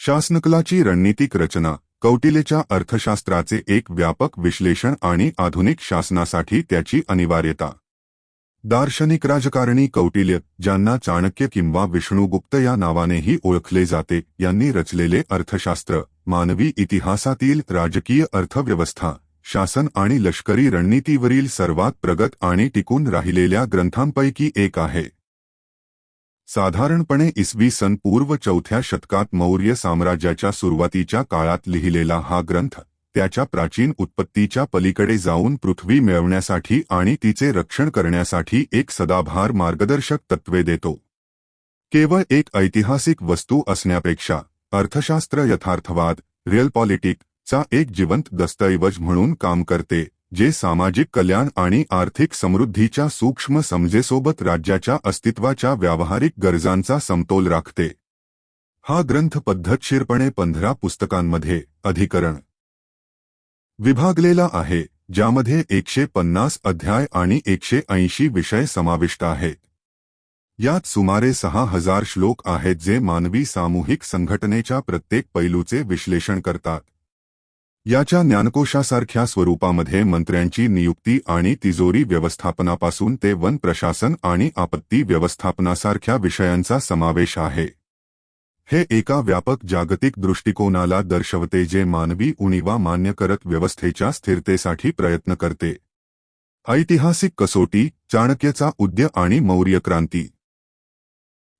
शासनकलाची रणनीतिक रचना कौटिल्यच्या अर्थशास्त्राचे एक व्यापक विश्लेषण आणि आधुनिक शासनासाठी त्याची अनिवार्यता। दार्शनिक राजकारणी कौटिल्य, ज्यांना चाणक्य किंवा विष्णुगुप्त या नावानेही ओळखले जाते, यांनी रचलेले अर्थशास्त्र मानवी इतिहासातील राजकीय अर्थव्यवस्था, शासन आणि लष्करी रणनीतीवरील सर्वात प्रगत आणि टिकून राहिलेल्या ग्रंथांपैकी एक आहे। साधारणपणे इसवी सन पूर्व 4थ्या शतकात मौर्य साम्राज्याच्या सुरुवातीच्या काळात लिहिलेला हा ग्रंथ त्याच्या प्राचीन उत्पत्तीच्या पलीकडे जाऊन पृथ्वी मिळवण्यासाठी आणि तिचे रक्षण करण्यासाठी एक सदाभार मार्गदर्शक तत्त्वे देतो। केवळ एक ऐतिहासिक वस्तू असण्यापेक्षा अर्थशास्त्र यथार्थवाद रिअल पॉलिटिक चा एक जिवंत दस्तऐवज म्हणून काम करते, जे सामाजिक कल्याण आणि आर्थिक समृद्धीच्या सूक्ष्म समजेसोबत राज्याच्या अस्तित्वाच्या व्यावहारिक गरजांचा समतोल राखते। हा ग्रंथ पद्धतशीरपणे 15 पुस्तकांमध्ये अधिकरण विभागलेला आहे, ज्यामध्ये 150 अध्याय आणि 180 विषय समाविष्ट आहेत। यात सुमारे 6000 श्लोक आहेत, जे मानवी सामूहिक संघटनेच्या प्रत्येक पैलूचे विश्लेषण करतात। याच्या ज्ञानकोशासारख्या स्वरूपामध्ये मंत्र्यांची नियुक्ती आणि तिजोरी व्यवस्थापनापासून ते वन प्रशासन आणि आपत्ती व्यवस्थापनासारख्या विषयांचा समावेश आहे। हे एका व्यापक जागतिक दृष्टिकोनाला दर्शवते, जे मानवी उणीवा मान्य करत व्यवस्थेच्या स्थिरतेसाठी प्रयत्न करते। ऐतिहासिक कसोटी चाणक्यचा उदय आणि मौर्य क्रांती।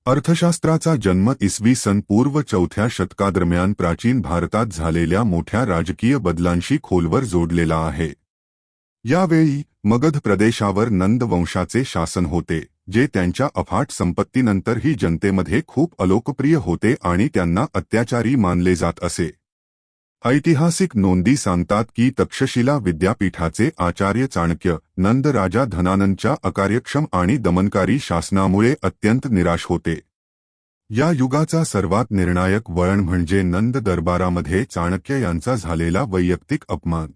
अर्थशास्त्राचा जन्म इसवी सन पूर्व 4थ्या शतकादरम्यान प्राचीन भारतात झालेल्या मोठ्या राजकीय बदलांशी खोलवर जोडलेला आहे। यावेळी मगध प्रदेशावर नंद वंशाचे शासन होते, जे त्यांच्या अफाट संपत्तीनंतरही जनतेमध्ये खूप अलोकप्रिय होते आणि त्यांना अत्याचारी मानले जात असे। ऐतिहासिक नोंदी सांगतात की तक्षशिला विद्यापीठाचे आचार्य चाणक्य नंद राजा धनानंदच्या अकार्यक्षम आणि दमनकारी शासनामुळे अत्यंत निराश होते। या युगाचा सर्वात निर्णायक वळण म्हणजे नंद दरबारामध्ये चाणक्य यांचा झालेला वैयक्तिक अपमान।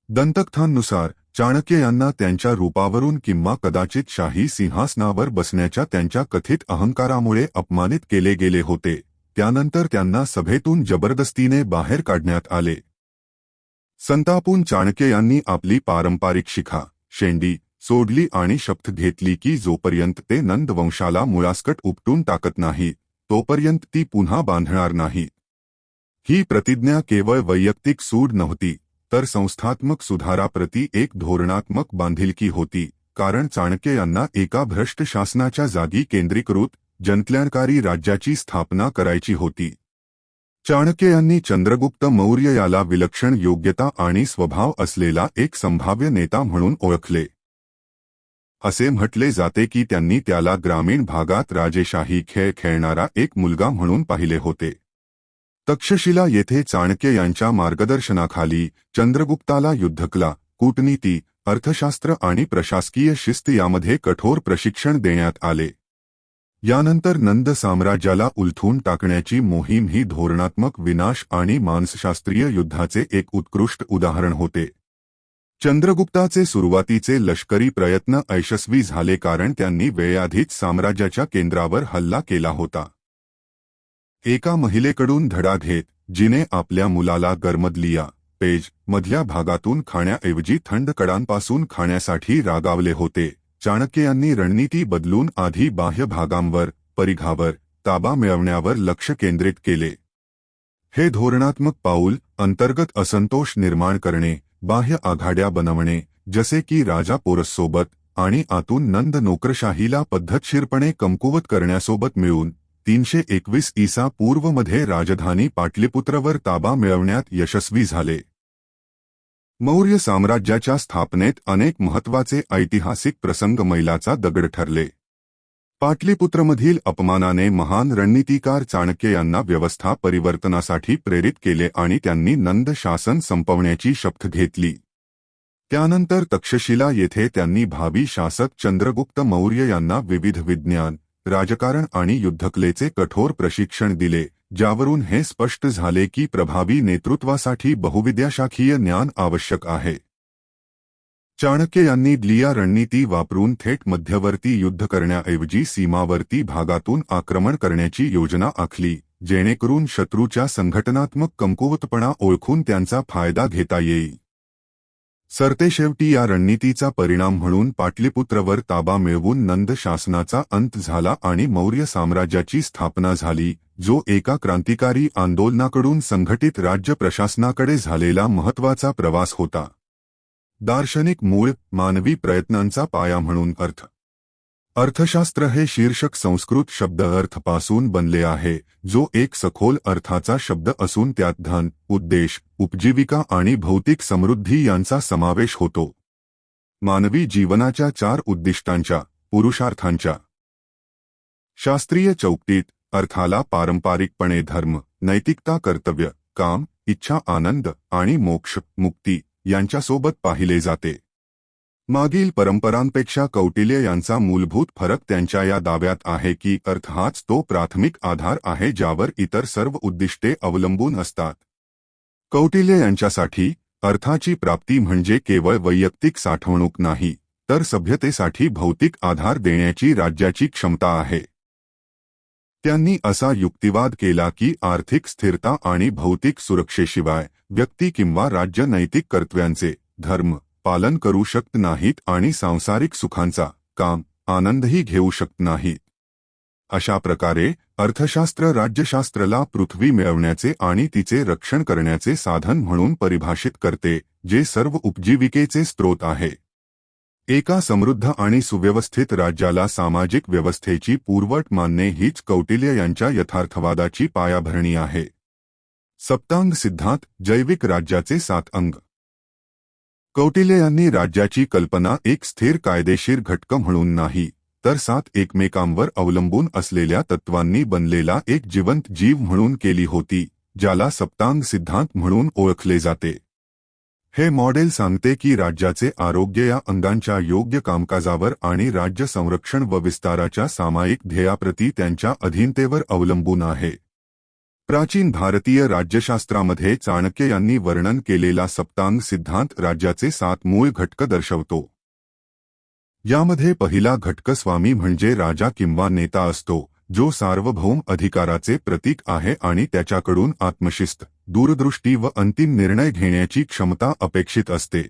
दंतकथांनुसार चाणक्य यांना त्यांच्या रूपावरून किंवा कदाचित शाही सिंहासनावर बसण्याच्या त्यांच्या कथित अहंकारामुळे अपमानित केले गेले होते। त्यानंतर त्यांना सभेतून जबरदस्तीने बाहेर काढण्यात आले। संतापून चाणक्य यांनी आपली पारंपरिक शिखा शेंडी सोडली आणि शपथ घेतली की जोपर्यंत ते नंद वंशाला मुळासकट उपटून टाकत नाही, तोपर्यंत ती पुन्हा बांधणार नाही। ही प्रतिज्ञा केवळ वैयक्तिक सूड नव्हती, तर संस्थात्मक सुधाराप्रती एक धोरणात्मक बांधिलकी होती, कारण चाणक्य यांना एका भ्रष्ट शासनाच्या जागी केंद्रीकृत जनकल्याणकारी राज्याची स्थापना करायची होती। चाणक्य यांनी चंद्रगुप्त मौर्य याला विलक्षण योग्यता आणि स्वभाव असलेला एक संभाव्य नेता म्हणून ओळखले। असे म्हटले जाते की त्यांनी त्याला ग्रामीण भागात राजेशाही खेळ खेळणारा एक मुलगा म्हणून पाहिले होते। तक्षशिला येथे चाणक्य यांच्या मार्गदर्शनाखाली चंद्रगुप्ताला युद्धकला, कूटनीती, अर्थशास्त्र आणि प्रशासकीय शिस्त यामध्ये कठोर प्रशिक्षण देण्यात आले। यानंतर नंद साम्राज्याला उलथून टाकण्याची मोहीम ही धोरणात्मक विनाश आणि मानसशास्त्रीय युद्धाचे एक उत्कृष्ट उदाहरण होते। चंद्रगुप्ताचे सुरुवातीचे लष्करी प्रयत्न अयशस्वी झाले कारण त्यांनी वेळेआधीच साम्राज्याच्या केंद्रावर हल्ला केला होता। एका महिलेकडून धडा घेत, जिने आपल्या मुलाला गरमदलिया पेज मधल्या भागातून खाण्याऐवजी थंड कडांपासून खाण्यासाठी रागावले होते, चाणक्य यांनी रणनीती बदलून आधी बाह्य भागांवर परिघावर ताबा मिळवण्यावर लक्ष केंद्रित केले। हे धोरणात्मक पाऊल अंतर्गत असंतोष निर्माण करणे, बाह्य आघाड्या बनवणे जसे की राजा पोरससोबत आणि आतून नंद नोकरशाहीला पद्धतशीरपणे कमकुवत करण्यासोबत मिळून 321 ईसा पूर्वमध्ये राजधानी पाटलिपुत्रवर ताबा मिळवण्यात यशस्वी झाले। मौर्य साम्राज्याच्या स्थापनेत अनेक महत्त्वाचे ऐतिहासिक प्रसंग मैलाचा दगड ठरले। पाटलिपुत्रमधील अपमानाने महान रणनीतिकार चाणक्य यांना व्यवस्था परिवर्तनासाठी प्रेरित केले आणि त्यांनी नंद शासन संपवण्याची शपथ घेतली। त्यानंतर तक्षशिला येथे त्यांनी भावी शासक चंद्रगुप्त मौर्य यांना विविध विज्ञान, राजकारण आणि युद्धकलेचे कठोर प्रशिक्षण दिले, ज्यावरून हे स्पष्ट झाले की प्रभावी नेतृत्वासाठी बहुविद्याशाखीय ज्ञान आवश्यक आहे। चाणक्य यांनी दिलेल्या रणनीती वापरून थेट मध्यवर्ती युद्ध करण्याऐवजी सीमावर्ती भागातून आक्रमण करण्याची योजना आखली, जेणेकरून शत्रूच्या संघटनात्मक कमकुवतपणा ओळखून त्यांचा फायदा घेता येईल. सरतेशेवटी या रणनीतीचा परिणाम म्हणून पाटलिपुत्रवर ताबा मिळवून नंद शासनाचा अंत झाला आणि मौर्य साम्राज्याची स्थापना झाली, जो एका क्रांतिकारी आंदोलनाकडून संघटित राज्य प्रशासनाकडे झालेला महत्त्वाचा प्रवास होता. दार्शनिक मूळ मानवी प्रयत्नांचा पाया म्हणून अर्थशास्त्र हे शीर्षक संस्कृत शब्द अर्थपासून बनले आहे, जो एक सखोल अर्थाचा शब्द असून त्यात धन, उद्देश, उपजीविका आणि भौतिक समृद्धी यांचा समावेश होतो. मानवी जीवनाच्या 4 उद्दिष्टांच्या, पुरुषार्थांच्या शास्त्रीय चौकटीत अर्थाला पारंपरिकपणे धर्म, नैतिकता, कर्तव्य, काम, इच्छा, आनंद आणि मोक्ष, मुक्ती यांच्यासोबत पाहिले जाते. मागील परंपरांपेक्षा कौटिल्य यांचा मूलभूत फरक त्यांच्या या दाव्यात आहे की अर्थ हाच तो प्राथमिक आधार आहे ज्यावर इतर सर्व उद्दिष्टे अवलंबून असतात. कौटिल्य यांच्यासाठी अर्थाची प्राप्ती म्हणजे केवळ वैयक्तिक साठवणूक नाही, तर सभ्यतेसाठी भौतिक आधार देण्याची राज्याची क्षमता आहे. त्यांनी असा युक्तिवाद केला की आर्थिक स्थिरता आणि भौतिक सुरक्षेशिवाय व्यक्ती किंवा राज्य नैतिक कर्तव्यांचे, धर्म, पालन करू शकत नाहीत आणि सांसारिक सुखांचा, काम, आनंदही घेऊ शकत नाहीत. अशा प्रकारे अर्थशास्त्र राज्यशास्त्रला पृथ्वी मिळवण्याचे आणि तिचे रक्षण करण्याचे साधन म्हणून परिभाषित करते, जे सर्व उपजीविकेचे स्रोत आहे. एका समृद्ध आणि सुव्यवस्थित राज्याला सामाजिक व्यवस्थेची पूर्वट मानणे हीच कौटिल्य यांच्या यथार्थवादाची पायाभरणी आहे. सप्तांग सिद्धांत, जैविक राज्याचे 7 अंग. कौटिल्य यांनी राज्याची कल्पना एक स्थिर कायदेशीर घटक म्हणून नाही, तर 7 एकमेकांवर अवलंबून असलेल्या तत्वांनी बनलेला एक जिवंत जीव म्हणून केली होती, ज्याला सप्तांग सिद्धांत म्हणून ओळखले जाते. हे मॉडेल सांगते की राज्याचे आरोग्य या अंगांच्या योग्य कामकाजावर आणि राज्य संरक्षण व विस्ताराच्या सामायिक ध्येयाप्रती त्यांच्या अधीनतेवर अवलंबून आहे. प्राचीन भारतीय राज्यशास्त्रामध्ये चाणक्य यांनी वर्णन केलेला सप्तांग सिद्धांत राज्याचे 7 मूळ घटक दर्शवतो. यामध्ये पहिला घटक स्वामी म्हणजे राजा किंवा नेता असतो, जो सार्वभौम अधिकाराचे प्रतीक आहे आणि त्याच्याकडून आत्मशिस्त, दूरदृष्टी व अंतिम निर्णय घेण्याची क्षमता अपेक्षित असते.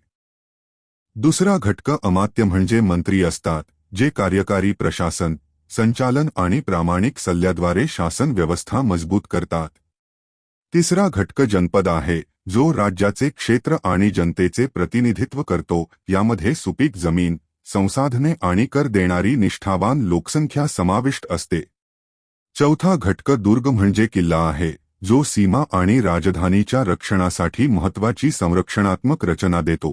दुसरा घटक अमात्य म्हणजे मंत्री असतात, जे कार्यकारी प्रशासन, संचालन आणि प्रामाणिक सल्ल्याद्वारे शासन व्यवस्था मजबूत करतात. तिसरा घटक जनपद आहे, जो राज्याचे क्षेत्र आणि जनतेचे प्रतिनिधित्व करतो. यामध्ये सुपीक जमीन, संसाधने आणि कर देणारी निष्ठावान लोकसंख्या समाविष्ट असते. चौथा घटक दुर्ग म्हणजे किल्ला आहे, जो सीमा आणि राजधानीच्या रक्षणासाठी महत्त्वाची संरक्षणात्मक रचना देतो.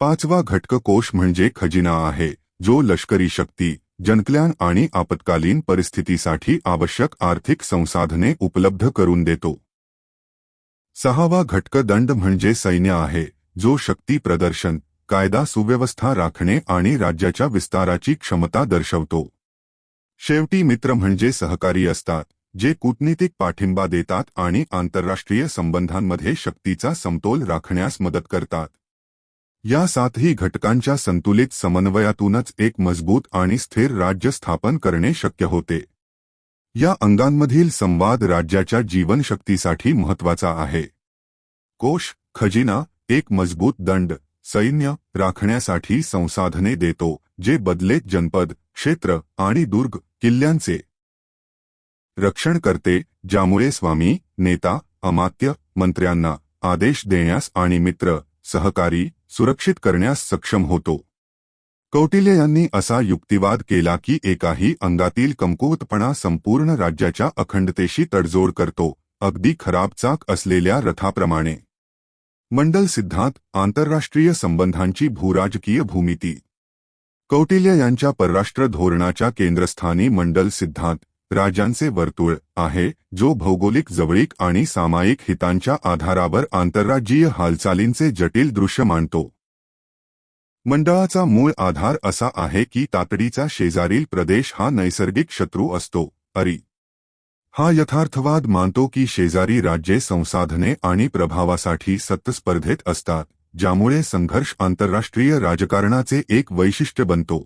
पाचवा घटक कोष म्हणजे खजिना आहे, जो लष्करी शक्ती, जनकल्याण आणि आपत्कालीन परिस्थितीसाठी आवश्यक आर्थिक संसाधने उपलब्ध करून देतो. सहावा घटक दंड म्हणजे सैन्य आहे, जो शक्ती प्रदर्शन, कायदा सुव्यवस्था राखणे आणि राज्याच्या विस्ताराची क्षमता दर्शवतो. शेवटी मित्र म्हणजे सहकारी असतात, जे कूटनीतिक पाठिंबा देतात आणि आंतरराष्ट्रीय संबंधांमध्ये शक्तीचा समतोल राखण्यास मदत करतात. या 7ही घटकांच्या संतुलित समन्वयातूनच एक मजबूत आणि स्थिर राज्य स्थापन करणे शक्य होते. या अंगांमधील संवाद राज्याच्या जीवनशक्तीसाठी महत्त्वाचा आहे. कोश, खजिना, एक मजबूत दंड, सैन्य राखण्यासाठी संसाधने देतो, जे बदलेत जनपद, क्षेत्र आणि दुर्ग, किल्ल्यांचे रक्षण करते, ज्यामुळे स्वामी, नेता, अमात्य, मंत्र्यांना आदेश देण्यास आणि मित्र, सहकारी सुरक्षित करण्यास सक्षम होतो. कौटिल्य यांनी असा युक्तिवाद केला की एकाही अंगातील कमकुवतपणा संपूर्ण राज्याच्या अखंडतेशी तडजोड करतो, अगदी खराब चाक असलेल्या रथाप्रमाणे. मंडल सिद्धांत, आंतरराष्ट्रीय संबंधांची भूराजकीय भूमिती. कौटिल्य यांच्या परराष्ट्र धोरणाच्या केंद्रस्थानी मंडल सिद्धांत, राज्यांचे वर्तुळ, आहे, जो भौगोलिक जवळीक आणि सामायिक हितांच्या आधारावर आंतरराज्यीय हालचालींचे जटिल दृश्य मांडतो. मंडळाचा मूळ आधार असा आहे की तातडीचा शेजारील प्रदेश हा नैसर्गिक शत्रू असतो. हा यथार्थवाद मानतो की शेजारी राज्ये संसाधने आणि प्रभावासाठी सतत स्पर्धेत असतात, ज्यामुळे संघर्ष आंतरराष्ट्रीय राजकारणाचे एक वैशिष्ट्य बनतो.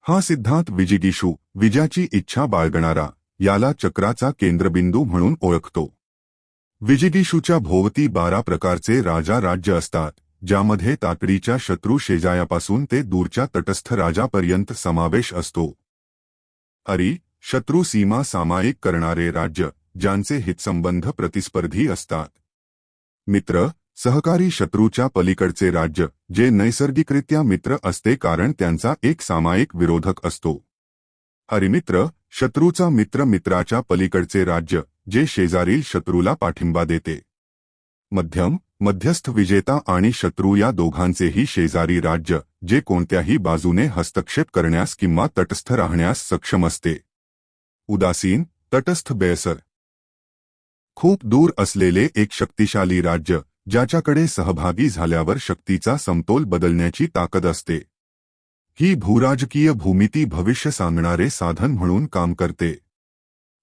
हा सिद्धांत विजिगीषू, विजयाची इच्छा बाळगणारा, याला चक्राचा केंद्रबिंदू म्हणून ओळखतो. विजिगीषूच्या भोवती 12 प्रकारचे राजा राज्य असतात, ज्यामध्ये तातडीच्या शत्रू शेजायापासून ते दूरच्या तटस्थ राजापर्यंत समावेश असतो. अरी शत्रू सीमा सामायिक करणारे राज्य, ज्यांचे हितसंबंध प्रतिस्पर्धी असतात. मित्र सहकारी शत्रूच्या पलीकडचे राज्य, जे नैसर्गिकरित्या मित्र असते कारण त्यांचा एक सामायिक विरोधक असतो. हरिमित्र शत्रूचा मित्र मित्राच्या पलीकडचे राज्य, जे शेजारील शत्रूला पाठिंबा देते. मध्यम मध्यस्थ विजेता आणि शत्रू या दोघांचेही शेजारी राज्य, जे कोणत्याही बाजूने हस्तक्षेप करण्यास किंवा तटस्थ राहण्यास सक्षम असते. उदासीन तटस्थ बेअसर खूप दूर असलेले एक शक्तिशाली राज्य, ज्याच्याकडे सहभागी झाल्यावर शक्तीचा समतोल बदलण्याची ताकद असते. ही भूराजकीय भूमिती भविष्य सांगणारे साधन म्हणून काम करते.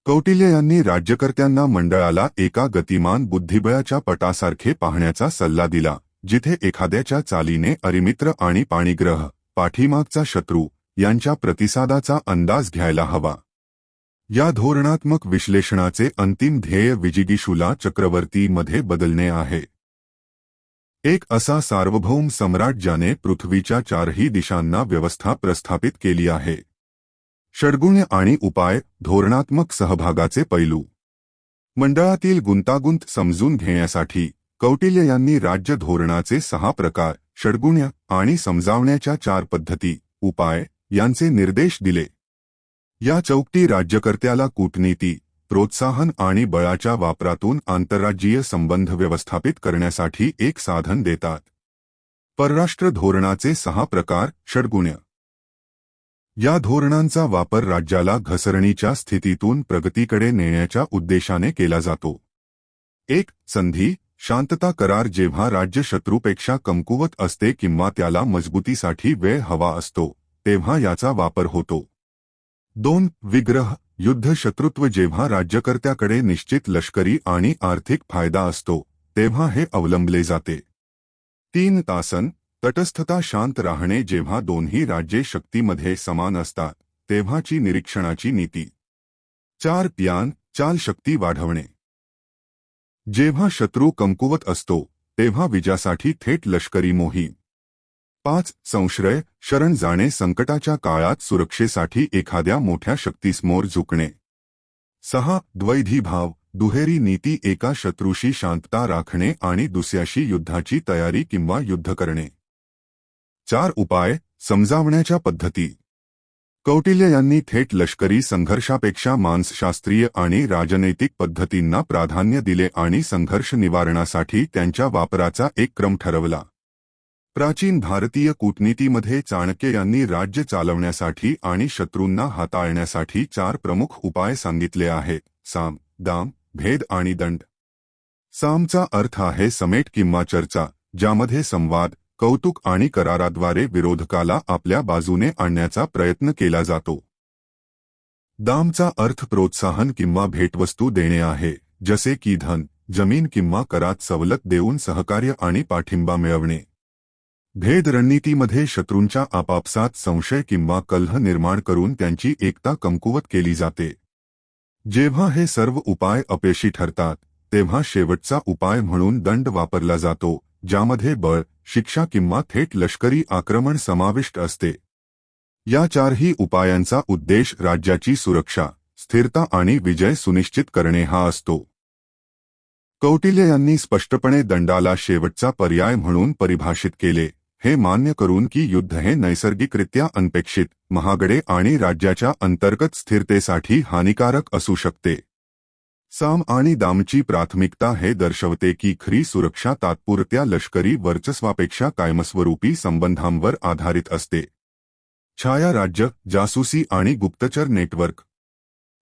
कौटिल्य यांनी राज्यकर्त्यांना मंडळाला एका गतिमान बुद्धिबळाच्या पटासारखे पाहण्याचा सल्ला दिला, जिथे एखाद्याच्या चालीने अरिमित्र आणि पाणिग्रह, पाठीमागचा शत्रू, यांच्या प्रतिसादाचा अंदाज घ्यायला हवा. या धोरणात्मक विश्लेषणाचे अंतिम ध्येय विजिगीषूला चक्रवर्तीमध्ये बदलणे आहे. एक असा सार्वभौम सम्राट ज्याने पृथ्वीच्या चारही दिशांना व्यवस्था प्रस्थापित केली आहे. षड्गुण्य आणि उपाय धोरणात्मक सहभागाचे पैलू. मंडळातील गुंतागुंत समजून घेण्यासाठी कौटिल्य यांनी राज्य धोरणाचे 6 प्रकार, षड्गुण्य आणि समजावण्याच्या 4 पद्धती, उपाय यांचे निर्देश दिले. या चौकटी राज्यकर्त्याला कूटनीती, प्रोत्साहन आणि बळाच्या वापरातून आंतरराज्यीय संबंध व्यवस्थापित करण्यासाठी एक साधन देतात. परराष्ट्र धोरणाचे 6 प्रकार, षड्गुण्य. या धोरणांचा वापर राज्याला घसरणीच्या स्थितीतून प्रगतीकडे नेण्याच्या उद्देशाने केला जातो. 1. संधी शांतता करार जेव्हा राज्य शत्रूपेक्षा कमकुवत असते किंवा त्याला मजबूतीसाठी वेळ हवा असतो, तेव्हा याचा वापर होतो. 2. विग्रह युद्ध शत्रुत्व जेव्हा राज्यकर्त्याकडे निश्चित लष्करी आणि आर्थिक फायदा असतो, तेव्हा हे अवलंबले जाते. 3. तासन तटस्थता शांत राहणे जेव्हा दोन्ही राज्ये शक्तीमध्ये समान असतात, तेव्हाची निरीक्षणाची नीती. 4. प्यान चाल शक्ती वाढवणे जेव्हा शत्रू कमकुवत असतो, तेव्हा विजयासाठी थेट लष्करी मोहीम. 5. संश्रय शरण जाणे संकटाच्या काळात सुरक्षेसाठी एखाद्या मोठ्या शक्तीसमोर झुकणे. 6. द्वैधी भाव दुहेरी नीती एका शत्रूशी शांतता राखणे आणि दुसऱ्याशी युद्धाची तयारी किंवा युद्ध करणे. 4. उपाय समजावण्याच्या पद्धती. कौटिल्य यांनी थेट लष्करी संघर्षापेक्षा मानसशास्त्रीय आणि राजनैतिक पद्धतींना प्राधान्य दिले आणि संघर्ष निवारणासाठी त्यांच्या वापराचा एक क्रम ठरवला. प्राचीन भारतीय कूटनीतीमध्ये चाणक्य यांनी राज्य चालवण्यासाठी आणि शत्रूंना हाताळण्यासाठी 4 प्रमुख उपाय सांगितले आहेत: साम, दाम, भेद आणि दंड. सामचा अर्थ आहे समेट किंवा चर्चा, ज्यामध्ये संवाद, कौतुक आणि कराराद्वारे विरोधकाला आपल्या बाजूने आणण्याचा प्रयत्न केला जातो. दामचा अर्थ प्रोत्साहन किंवा भेटवस्तू देणे आहे, जसे की धन, जमीन किंवा करात सवलत देऊन सहकार्य आणि पाठिंबा मिळवणे. भेद रणनीतीमध्ये शत्रूंच्या आपापसात संशय किंवा कलह निर्माण करून त्यांची एकता कमकुवत केली जाते. जेव्हा हे सर्व उपाय अपयशी ठरतात, तेव्हा शेवटचा उपाय म्हणून दंड वापरला जातो, ज्यामध्ये बळ, शिक्षा किंवा थेट लष्करी आक्रमण समाविष्ट असते. या 4ही उपायांचा उद्देश राज्याची सुरक्षा, स्थिरता आणि विजय सुनिश्चित करणे हा असतो. कौटिल्य यांनी स्पष्टपणे दंडाला शेवटचा पर्याय म्हणून परिभाषित केले, हे मान्य करून की युद्ध हे नैसर्गिकरित्या अनपेक्षित, महागडे आणि राज्याच्या अंतर्गत स्थिरतेसाठी हानिकारक असू शकते. साम आणि दामची प्राथमिकता हे दर्शवते की खरी सुरक्षा तात्पुरत्या लष्करी वर्चस्वापेक्षा कायमस्वरूपी संबंधांवर आधारित असते. छाया राज्य, जासूसी आणि गुप्तचर नेटवर्क.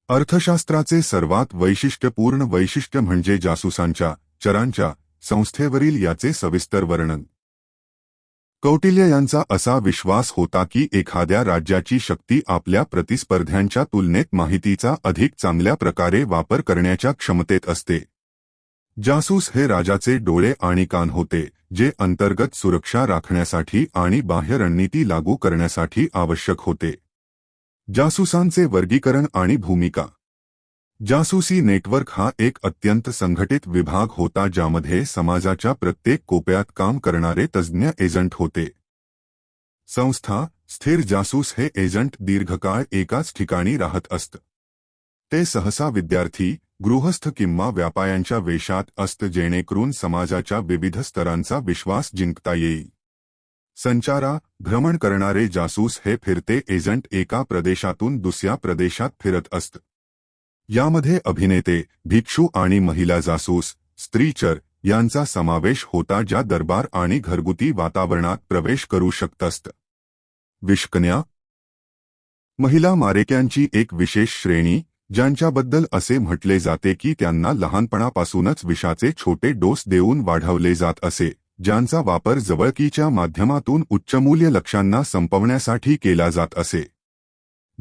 अर्थशास्त्राचे सर्वात वैशिष्ट्यपूर्ण वैशिष्ट्य म्हणजे जासूसांच्या, चरांच्या, संस्थेवरील याचे सविस्तर वर्णन. कौटिल्य यांचा असा विश्वास होता की एखाद्या राज्याची शक्ती आपल्या प्रतिस्पर्ध्यांच्या तुलनेत माहितीचा अधिक चांगल्या प्रकारे वापर करण्याच्या क्षमतेत असते. जासूस हे राजाचे डोळे आणि कान होते, जे अंतर्गत सुरक्षा राखण्यासाठी आणि बाह्य रणनीती लागू करण्यासाठी आवश्यक होते. जासूसांचे वर्गीकरण आणि भूमिका. जासूसी नेटवर्क हा एक अत्यंत संघटित विभाग होता ज्यामध्ये समाजाच्या प्रत्येक कोपऱ्यात काम करणारे तज्ज्ञ एजंट होते. संस्था स्थिर जासूस हे एजंट दीर्घकाळ एकाच ठिकाणी राहत असत. ते सहसा विद्यार्थी, गृहस्थ किंवा व्यापाऱ्यांच्या वेशात असत जेणेकरून समाजाच्या विविध स्तरांचा विश्वास जिंकता येईल. भ्रमण करणारे जासूस हे फिरते एजंट एका प्रदेशातून दुसऱ्या प्रदेशात फिरत असत. यामध्ये अभिनेते, भिक्षू आणि महिला जासूस, स्त्रीचर यांचा समावेश होता ज्या दरबार आणि घरगुती वातावरणात प्रवेश करू शकतात. विषकन्या महिला मारेक्यांची एक विशेष श्रेणी, ज्यांच्याबद्दल असे म्हटले जाते की त्यांना लहानपणापासूनच विषाचे छोटे डोस देऊन वाढवले जात असे, ज्यांचा वापर जवळकीच्या माध्यमातून उच्चमूल्य लक्ष्यांना संपवण्यासाठी केला जात असे.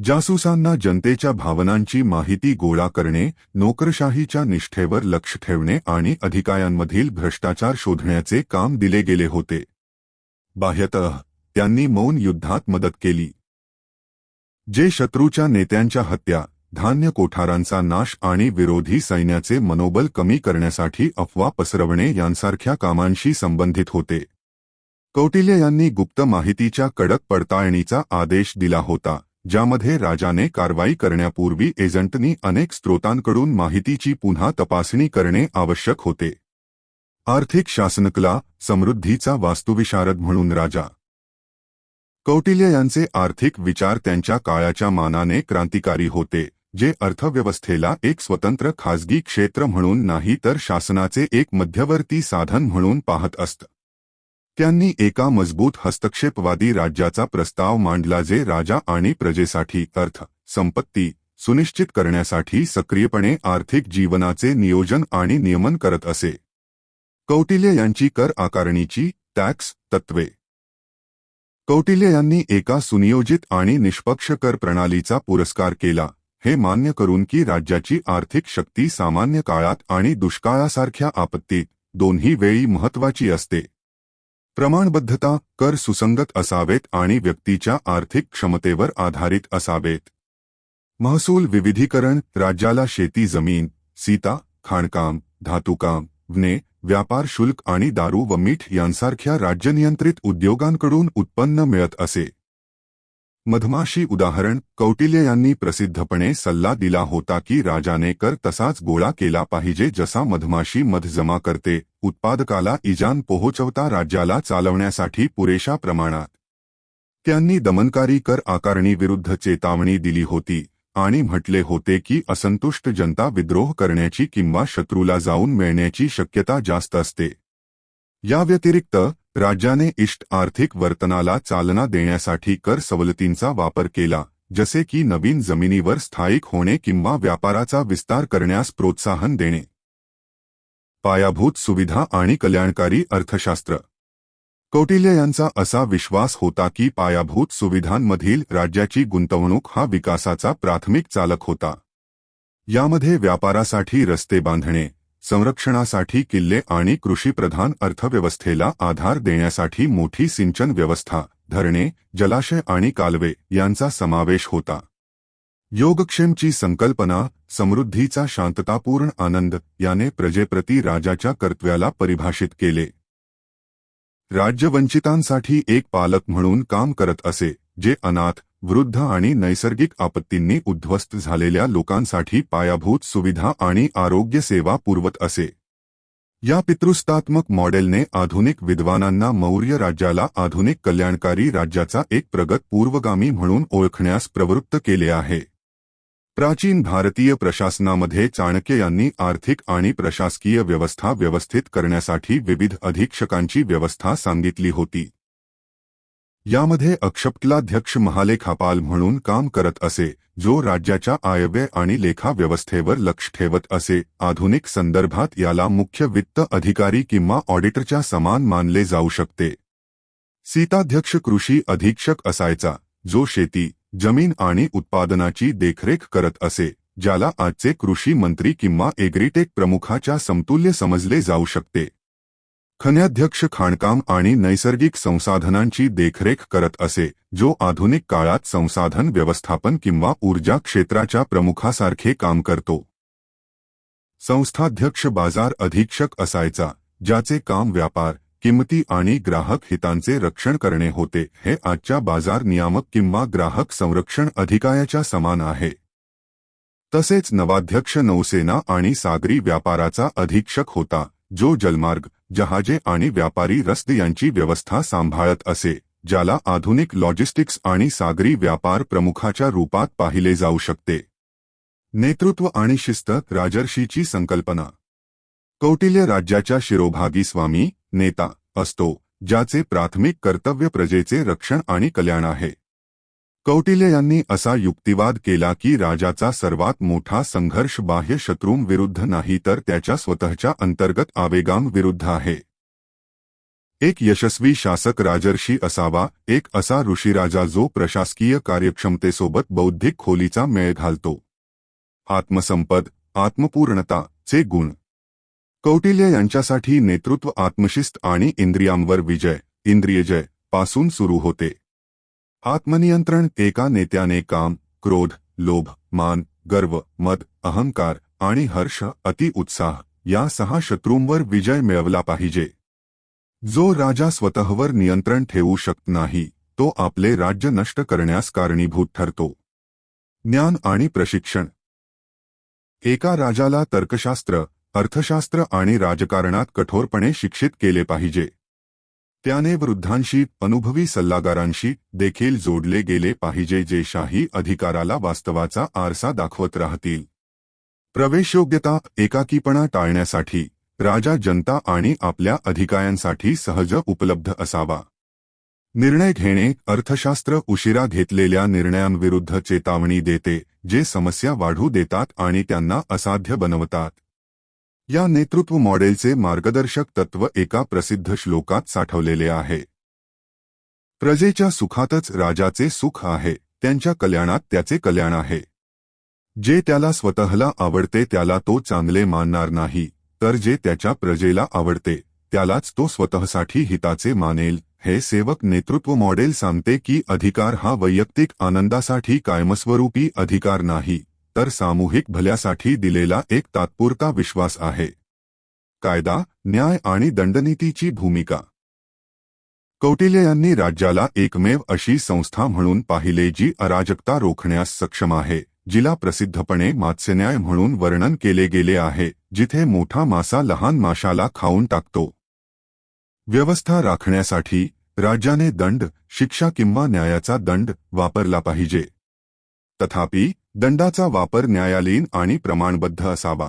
जासूसांना जनतेच्या भावनांची माहिती गोळा करणे, नोकरशाहीच्या निष्ठेवर लक्ष ठेवणे आणि अधिकाऱ्यांमधील भ्रष्टाचार शोधण्याचे काम दिले गेले होते. बाह्यतः त्यांनी मौन युद्धात मदत केली. जे शत्रूच्या नेत्यांच्या हत्या, धान्य कोठारांचा नाश आणि विरोधी सैन्याचे मनोबल कमी करण्यासाठी अफवा पसरवणे यांसारख्या कामांशी संबंधित होते. कौटिल्य यांनी गुप्त माहितीच्या कडक पडताळणीचा आदेश दिला होता, ज्यामध्ये राजाने कारवाई करण्यापूर्वी एजंटनी अनेक स्रोतांकडून माहितीची पुन्हा तपासणी करणे आवश्यक होते. आर्थिक शासनकला, समृद्धीचा वास्तुविशारद म्हणून राजा कौटिल्य यांचे आर्थिक विचार त्यांच्या काळाच्या मानाने क्रांतिकारी होते, जे अर्थव्यवस्थेला एक स्वतंत्र खाजगी क्षेत्र म्हणून नाही तर शासनाचे एक मध्यवर्ती साधन म्हणून पाहत असत. त्यांनी एका मजबूत हस्तक्षेपवादी राज्याचा प्रस्ताव मांडला जे राजा आणि प्रजेसाठी अर्थ, संपत्ती सुनिश्चित करण्यासाठी सक्रियपणे आर्थिक जीवनाचे नियोजन आणि नियमन करत असे. कौटिल्य यांची कर आकारणीची टॅक्स तत्त्वे. कौटिल्य यांनी एका सुनियोजित आणि निष्पक्ष कर प्रणालीचा पुरस्कार केला, हे मान्य करून की राज्याची आर्थिक शक्ती सामान्य काळात आणि दुष्काळासारख्या आपत्तीत दोन्ही वेळी महत्त्वाची असते. प्रमाणबद्धता, कर सुसंगत असावेत आणि व्यक्तीच्या आर्थिक क्षमतेवर आधारित असावेत. महसूल विविधीकरण, राज्याला शेती जमीन, सीता, खाणकाम, धातुकाम, वने, व्यापार शुल्क आणि दारू व मीठ यांसारख्या राज्यनियंत्रित उद्योगांकडून उत्पन्न मिळत असे. मधमाशी उदाहरण, कौटिल्य यांनी प्रसिद्धपणे सल्ला दिला होता की राजाने कर तसाच गोळा केला पाहिजे जसा मधमाशी मध जमा करते, उत्पादकाला इजान पोहोचवता राज्याला चालवण्यासाठी पुरेशा प्रमाणात. त्यांनी दमनकारी कर आकारणीविरुद्ध चेतावणी दिली होती आणि म्हटले होते की असंतुष्ट जनता विद्रोह करण्याची किंवा शत्रूला जाऊन मिळण्याची शक्यता जास्त असते. या व्यतिरिक्त राज्याने इष्ट आर्थिक वर्तनाला चालना देण्यासाठी कर सवलतींचा वापर केला, जसे की नवीन जमिनीवर स्थायिक होणे किंवा व्यापाराचा विस्तार करण्यास प्रोत्साहन देणे. पायाभूत सुविधा आणि कल्याणकारी अर्थशास्त्र. कौटिल्य यांचा असा विश्वास होता की पायाभूत सुविधांमधील राज्याची गुंतवणूक हा विकासाचा प्राथमिक चालक होता. यामध्ये व्यापारासाठी रस्ते बांधणे, संरक्षणासाठी किल्ले आणि कृषीप्रधान अर्थव्यवस्थेला आधार देण्यासाठी मोठी सिंचन व्यवस्था, धरणे, जलाशय आणि कालवे यांचा समावेश होता. योगक्षेमची संकल्पना, समृद्धीचा शांततापूर्ण आनंद याने प्रजेप्रती राजाच्या कर्तव्याला परिभाषित केले. राज्य वंचितांसाठी एक पालक म्हणून काम करत असे, जे अनाथ, वृद्ध आणि नैसर्गिक आपत्तींनी उद्ध्वस्त झालेल्या लोकांसाठी पायाभूत सुविधा आणि आरोग्य सेवा पुरवत असे. या पितृस्तात्मक मॉडेलने आधुनिक विद्वानांना मौर्य राज्याला आधुनिक कल्याणकारी राज्याचा एक प्रगत पूर्वगामी म्हणून ओळखण्यास प्रवृत्त केले आहे. प्राचीन भारतीय प्रशासनामध्ये चाणक्य यांनी आर्थिक आणि प्रशासकीय व्यवस्था व्यवस्थित करण्यासाठी विविध अधीक्षकांची व्यवस्था सांगितली होती. यामध्ये अक्षपटलाध्यक्ष महालेखापाल म्हणून काम करत असे, जो राज्याच्या आयव्यय आणि लेखा व्यवस्थेवर लक्ष ठेवत असे. आधुनिक संदर्भात याला मुख्य वित्त अधिकारी किंवा ऑडिटरच्या समान मानले जाऊ शकते. सीताध्यक्ष कृषी अधीक्षक असायचा, जो शेती, जमीन आणि उत्पादनाची देखरेख करत असे, ज्याला आजचे कृषी मंत्री किंवा एग्रीटेक प्रमुखाच्या समतुल्य समजले जाऊ शकते. खन्याध्यक्ष खाणकाम आणि नैसर्गिक संसाधनांची देखरेख करत असे, जो आधुनिक काळात संसाधन व्यवस्थापन किंवा ऊर्जा क्षेत्राच्या प्रमुखासारखे काम करतो. संस्थाध्यक्ष बाजार अधीक्षक असायचा, ज्याचे काम व्यापार, किंमती आणि ग्राहक हितांचे रक्षण करणे होते. हे आजच्या बाजार नियामक किंवा ग्राहक संरक्षण अधिकाऱ्याच्या समान आहे. तसेच नवाध्यक्ष नौसेना आणि सागरी व्यापाराचा अधीक्षक होता, जो जलमार्ग, जहाजे आणि व्यापारी रस्ते यांची व्यवस्था सांभाळत असे, ज्याला आधुनिक लॉजिस्टिक्स आणि सागरी व्यापार प्रमुखाच्या रूपात पाहिले जाऊ शकते. नेतृत्व आणि शिस्त. राजर्षीची संकल्पना. कौटिल्य राज्याच्या शिरोभागी स्वामी, नेता असतो, ज्याचे प्राथमिक कर्तव्य प्रजेचे रक्षण आणि कल्याण आहे. कौटिल्य यांनी असा युक्तिवाद केला की राजाचा सर्वात मोठा संघर्ष बाह्य शत्रूंविरुद्ध नाही तर त्याच्या स्वतःच्या अंतर्गत आवेगांविरुद्ध आहे. एक यशस्वी शासक राजर्षी असावा, एक असा ऋषीराजा जो प्रशासकीय कार्यक्षमतेसोबत बौद्धिक खोलीचा मेळ घालतो. आत्मसंपद, आत्मपूर्णता चे गुण. कौटिल्य यांच्यासाठी नेतृत्व आत्मशिस्त आणि इंद्रियांवर विजय, इंद्रियजय पासून सुरू होते. आत्मनियंत्रण. एका नेत्याने काम, क्रोध, लोभ, मान, गर्व, मद, अहंकार आणि हर्ष, अति उत्साह या 6 शत्रूंवर विजय मिळवला पाहिजे. जो राजा स्वतःवर नियंत्रण ठेवू शकत नाही, तो आपले राज्य नष्ट करण्यास कारणीभूत ठरतो. ज्ञान आणि प्रशिक्षण. एका राजाला तर्कशास्त्र, अर्थशास्त्र आणि राजकारणात कठोरपणे शिक्षित केले पाहिजे. त्याने वृद्धांशी, अनुभवी सल्लागारांशी देखील जोडले गेले पाहिजे, जे शाही अधिकाराला वास्तवाचा आरसा दाखवत राहतील. प्रवेशयोग्यता. एकाकीपणा टाळण्यासाठी राजा जनता आणि आपल्या अधिकाऱ्यांसाठी सहज उपलब्ध असावा. निर्णय घेणे. अर्थशास्त्र उशिरा घेतलेल्या निर्णयांविरुद्ध चेतावणी देते, जे समस्या वाढू देतात आणि त्यांना असाध्य बनवतात. या नेतृत्व मॉडेलचे मार्गदर्शक तत्व एका प्रसिद्ध श्लोकात साठवलेले आहे. प्रजेच्या सुखातच राजाचे सुख आहे, त्यांच्या कल्याणात त्याचे कल्याण आहे. जे त्याला स्वतःला आवडते त्याला तो चांगले मानणार नाही, तर जे त्याच्या प्रजेला आवडते त्यालाच तो स्वतःसाठी हिताचे मानेल. हे सेवक नेतृत्व मॉडेल सांगते की अधिकार हा वैयक्तिक आनंदासाठी कायमस्वरूपी अधिकार नाही, तर सामूहिक भल्यासाठी दिलेला एक तात्पुरता विश्वास आहे. कायदा, न्याय आणि दंडनीतीची भूमिका. कौटिल्य यांनी राज्याला एकमेव अशी संस्था म्हणून पाहिले जी अराजकता रोखण्यास सक्षम आहे, जिला प्रसिद्धपणे मत्स्यन्याय म्हणून वर्णन केले गेले आहे, जिथे मोठा मासा लहान माशाला खाऊन टाकतो. व्यवस्था राखण्यासाठी राज्याने दंड, शिक्षा किंवा न्यायाचा दंड वापरला पाहिजे. तथापि दंडाचा वापर न्यायालयीन आणि प्रमाणबद्ध असावा.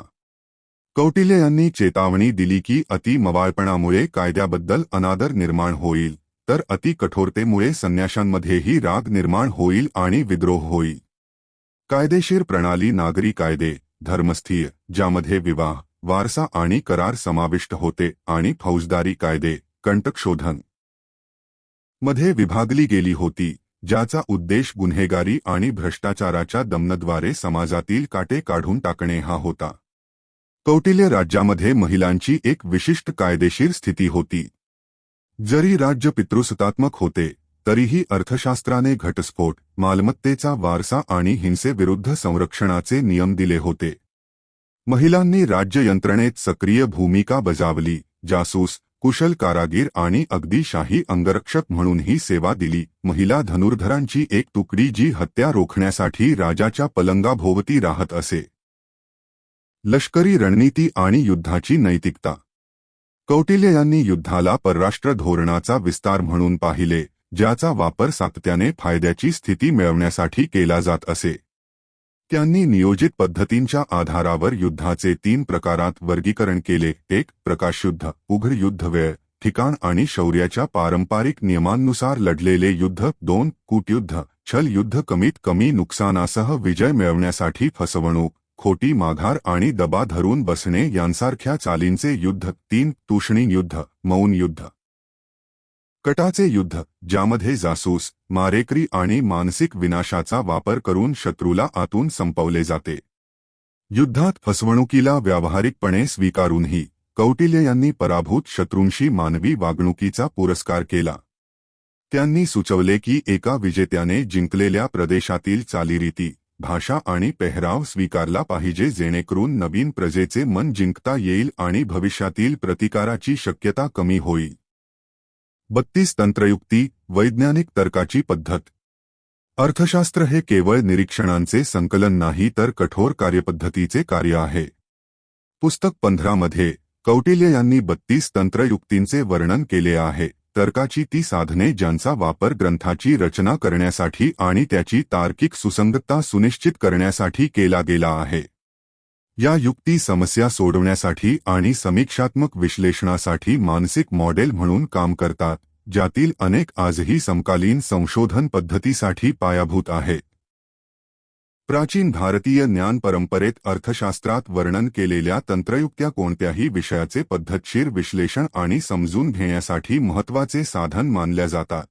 कौटिल्य यांनी चेतावणी दिली की अति मवाळपणामुळे कायद्याबद्दल अनादर निर्माण होईल, तर अति कठोरतेमुळे संन्याशांमध्येही राग निर्माण होईल आणि विद्रोह होईल. कायदेशीर प्रणाली. नागरी कायदे, धर्मस्थीय, ज्यामध्ये विवाह, वारसा आणि करार समाविष्ट होते, आणि फौजदारी कायदे, कंटकशोधन मध्ये विभागली गेली होती, ज्याचा उद्देश गुन्हेगारी आणि भ्रष्टाचाराच्या दमनाद्वारे समाजातील काटे काढून टाकणे हा होता. कौटिल्य राज्यामध्ये महिलांची एक विशिष्ट कायदेशीर स्थिती होती. जरी राज्य पितृसत्तात्मक होते, तरीही अर्थशास्त्राने घटस्फोट, मालमत्तेचा वारसा आणि हिंसेविरुद्ध संरक्षणाचे नियम दिले होते. महिलांनी राज्य यंत्रणेत सक्रिय भूमिका बजावली, जासूस, कुशल कारागीर आणि अगदी शाही अंगरक्षक म्हणूनही सेवा दिली. महिला धनुर्धरांची एक तुकडी जी हत्या रोखण्यासाठी राजाच्या पलंगाभोवती राहत असे. लष्करी रणनीती आणि युद्धाची नैतिकता. कौटिल्य यांनी युद्धाला परराष्ट्र धोरणाचा विस्तार म्हणून पाहिले, ज्याचा वापर सातत्याने फायद्याची स्थिती मिळवण्यासाठी केला जात असे. त्यांनी नियोजित पद्धतींच्या आधारावर युद्धाचे 3 प्रकारात वर्गीकरण केले. 1. प्रकाशयुद्ध, उघड युद्ध, वेळ, ठिकाण आणि शौर्याच्या पारंपरिक नियमांनुसार लढलेले युद्ध. 2. कूटयुद्ध, छल युद्ध, कमीत कमी नुकसानासह विजय मिळवण्यासाठी फसवणूक, खोटी माघार आणि दबा धरून बसणे यांसारख्या चालींचे युद्ध. 3. तूषणी युद्ध, मौन युद्ध, कटाचे युद्ध, ज्यामध्ये जासूस, मारेकरी आणि मानसिक विनाशाचा वापर करून शत्रूला आतून संपवले जाते. युद्धात फसवणुकीला व्यावहारिकपणे स्वीकारूनही कौटिल्य यांनी पराभूत शत्रूंशी मानवी वागणुकीचा पुरस्कार केला. त्यांनी सुचवले की एका विजेत्याने जिंकलेल्या प्रदेशातील चालीरीती, भाषा आणि पेहराव स्वीकारला पाहिजे जेणेकरून नवीन प्रजेचे मन जिंकता येईल आणि भविष्यातील प्रतिकाराची शक्यता कमी होईल. 32 तंत्रयुक्ती वैज्ञानिक तर्काची पद्धत. अर्थशास्त्र हे केवळ निरीक्षणांचे संकलन नाही तर कठोर कार्यपद्धतीचे कार्य आहे. पुस्तक 15 मध्ये कौटिल्य यांनी 32 तंत्रयुक्तींचे वर्णन केले आहे. तर्काची ती साधने ज्यांचा वापर ग्रंथाची रचना करण्यासाठी आणि त्याची तार्किक सुसंगतता सुनिश्चित करण्यासाठी केला गेला आहे. या युक्ती समस्या सोडवण्यासाठी आणि समीक्षात्मक विश्लेषणासाठी मानसिक मॉडेल म्हणून काम करतात, ज्यातील अनेक आजही समकालीन संशोधन पद्धतीसाठी पायाभूत आहेत. प्राचीन भारतीय ज्ञान परंपरेत अर्थशास्त्रात वर्णन केलेल्या तंत्रयुक्त्या कोणत्याही विषयाचे पद्धतशीर विश्लेषण आणि समजून घेण्यासाठी महत्त्वाचे साधन मानल्या जातात.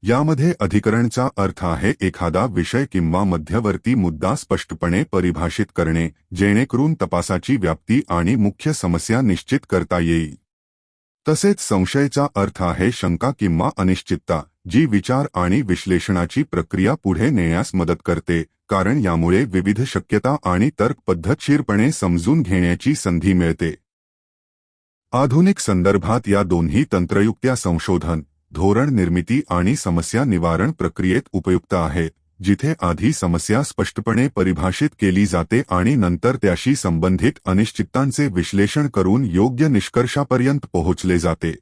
यामध्ये अधिकरणचा अर्थ आहे एखादा विषय किंवा मध्यवर्ती मुद्दा स्पष्टपणे परिभाषित करणे, जेणेकरून तपासाची व्याप्ती आणि मुख्य समस्या निश्चित करता येईल. तसेच संशयचा अर्थ आहे शंका किंवा अनिश्चितता, जी विचार आणि विश्लेषणाची प्रक्रिया पुढे नेण्यास मदत करते, कारण यामुळे विविध शक्यता आणि तर्क पद्धतशीरपणे समजून घेण्याची संधी मिळते. आधुनिक संदर्भात या दोन्ही तंत्रयुक्त्या संशोधन, धोरण निर्मिती आणि समस्या निवारण प्रक्रियेत उपयुक्त आहेत, जिथे आधी समस्या स्पष्टपणे परिभाषित केली जाते आणि नंतर त्याशी संबंधित अनिश्चिततांचे विश्लेषण करून योग्य निष्कर्षापर्यंत पोहोचले जाते.